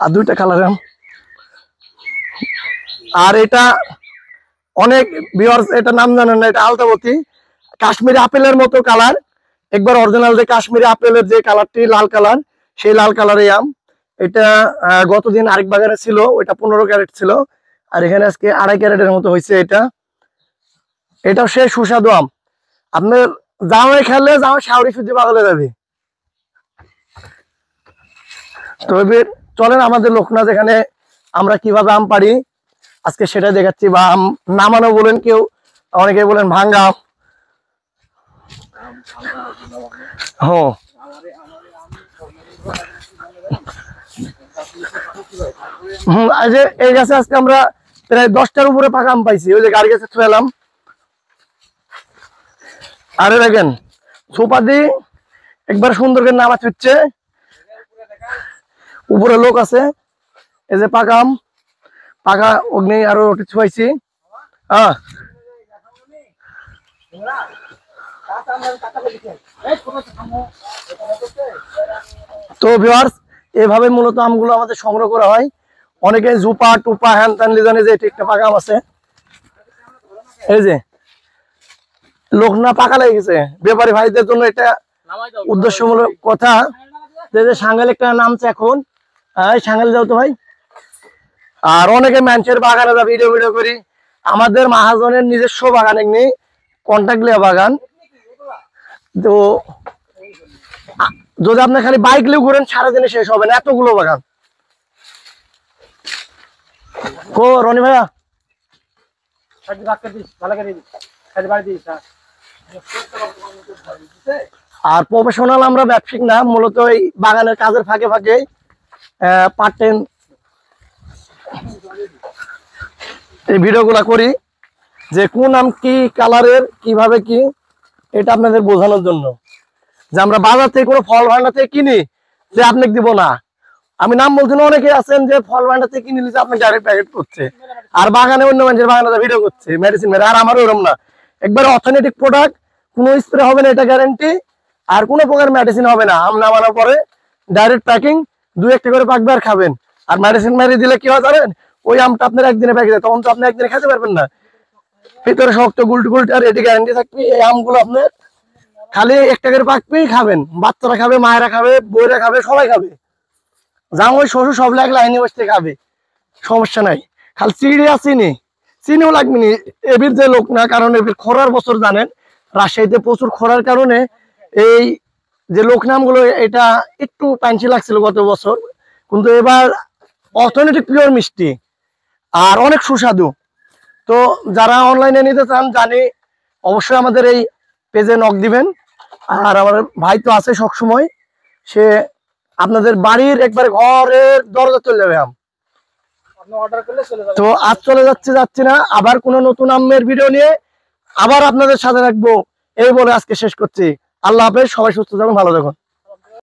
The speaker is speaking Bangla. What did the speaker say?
আর দুইটা কালার আম। আর এটা অনেক ভিউয়ার্স এটা নাম জানেন না, এটা আলতাবতী কাশ্মীরি আপেলের মতো কালার, একবার অরিজিনাল যে কাশ্মীরি আপেলের যে কালারটি লাল কালার, সেই লাল কালারের আম। এটা গতদিন আরেক বাগানে ছিল, ওইটা 15 ক্যারেট ছিল, আর এখানে আজকে 2.5 ক্যারেটের মতো হয়েছে। এটাও সে সুস্বাদু আম। আপনার জামাই খেলে জামাই শাওরি শুদ্ধি পাগলে যাবে। তো এবার চলেন আমাদের লোকনাথ যেখানে আমরা কিভাবে আম পারি আজকে সেটা দেখাচ্ছি। বা আম নামানো বলেন, কেউ অনেকে বলেন ভাঙ্গা। হ্যাঁ, এই গাছে আজকে আমরা প্রায় 10টার উপরে পাকা আম পাইছি। ওই যে গাড়ি গাছে ছুঁলাম। আরে দেখেন সোপা দিয়ে একবার সুন্দর করে নামাজ হচ্ছে, উপরে লোক আছে। এই যে পাকা আম, পাকা অগ্নি আরো ছুঁয়াইছি। হ্যাঁ, তো ভিউয়ার্স এভাবে মূলত আমগুলো আমাদের সংগ্রহ করা হয়। অনেকে জুপা টুপা হ্যান ত্যান জানে যে একটা পাকা আম আছে। এই যে লোকনা পাকা লেগে গেছে, ব্যাপারী ভাইদের জন্য এটা উদ্দেশ্যমূলক কথা। যে সাঙ্গাল একটা নামছে এখন, সাঙ্গাল যাও তো ভাই। আর অনেকে মানুষের বাগানে যা ভিডিও করি, আমাদের মহাজনের নিজস্ব বাগান এমনি কন্ট্যাক্ট লিয়া বাগান। তো যদি আপনি খালি বাইক লিয়ে ঘুরেন সারাদিনে শেষ হবে না, এতগুলো বাগান। কো রনি ভাইয়া আর প্রফেশনাল আমরা ব্যবসায়িক না, মূলত এই বাগানের কাজের ফাঁকে ফাঁকে পার্ট টাইম এই ভিডিওগুলা করি, যে কোন আম কি কালারের কিভাবে কি এটা আপনাদের বোঝানোর জন্য। যে আমরা বাজার থেকে কোনো ফল ভান্ডার থেকে কিনি যে আপনাকে দিব না। আমি নাম বলছি না, অনেকে আছেন যে ফল ভান্ডার থেকে কিনে নিচ্ছে আপনি ডাইরেক্ট প্যাকেট করছে, আর বাগানে অন্য মানুষের বাগানে ভিডিও করছে মেডিসিন মেরে। আর আমারও ওরম না, একবার অথেন্টিক প্রোডাক্ট, কোনো স্প্রে হবে না এটা গ্যারান্টি, আর কোনো প্রকার মেডিসিন হবে না। আম নামানোর পরে ডাইরেক্ট প্যাকিং, 2-1টা করে পাকবে আর খাবেন। আর মেডিসিন মেরে দিলে কি হয় জানেন, ওই আমটা আপনার একদিনে প্যাকে যায়, তখন তো আপনি একদিনে খেতে পারবেন না। ভিতরে শক্ত গুলটি গুলটি, আর এটি গ্যারান্টি থাকবে এই আমগুলো আপনার খালি 1টা করে পাকবেই খাবেন। বাচ্চারা খাবে, মায়েরা খাবে, বইরা খাবে, সবাই খাবে। জামাই শ্বশুর সব লাগে লাইনে বসতে খাবে, সমস্যা নাই। খালি চিনিও লাগবে নি। এবির যে লোক না, কারণ এবির খরার বছর জানেন রাজশাহীতে প্রচুর খরার কারণে এই যে লোক নামগুলো এটা একটু পাঞ্চি লাগছিল গত বছর, কিন্তু এবার অর্থনৈতিক পিওর মিষ্টি আর অনেক সুস্বাদু। তো যারা অনলাইনে নিতে চান জানি অবশ্যই আমাদের এই পেজে নক দিবেন। আর আমার ভাই তো আছে সবসময়, সে আপনাদের বাড়ির একবারে ঘরের দরজা চলে যাবে আম। তো আজ চলে যাচ্ছি না, আবার কোন নতুন আমের ভিডিও নিয়ে আবার আপনাদের সাথে রাখবো এই বলে আজকে শেষ করছি। আল্লাহ হাফেজ, সবাই সুস্থ থাকুন, ভালো থাকুন।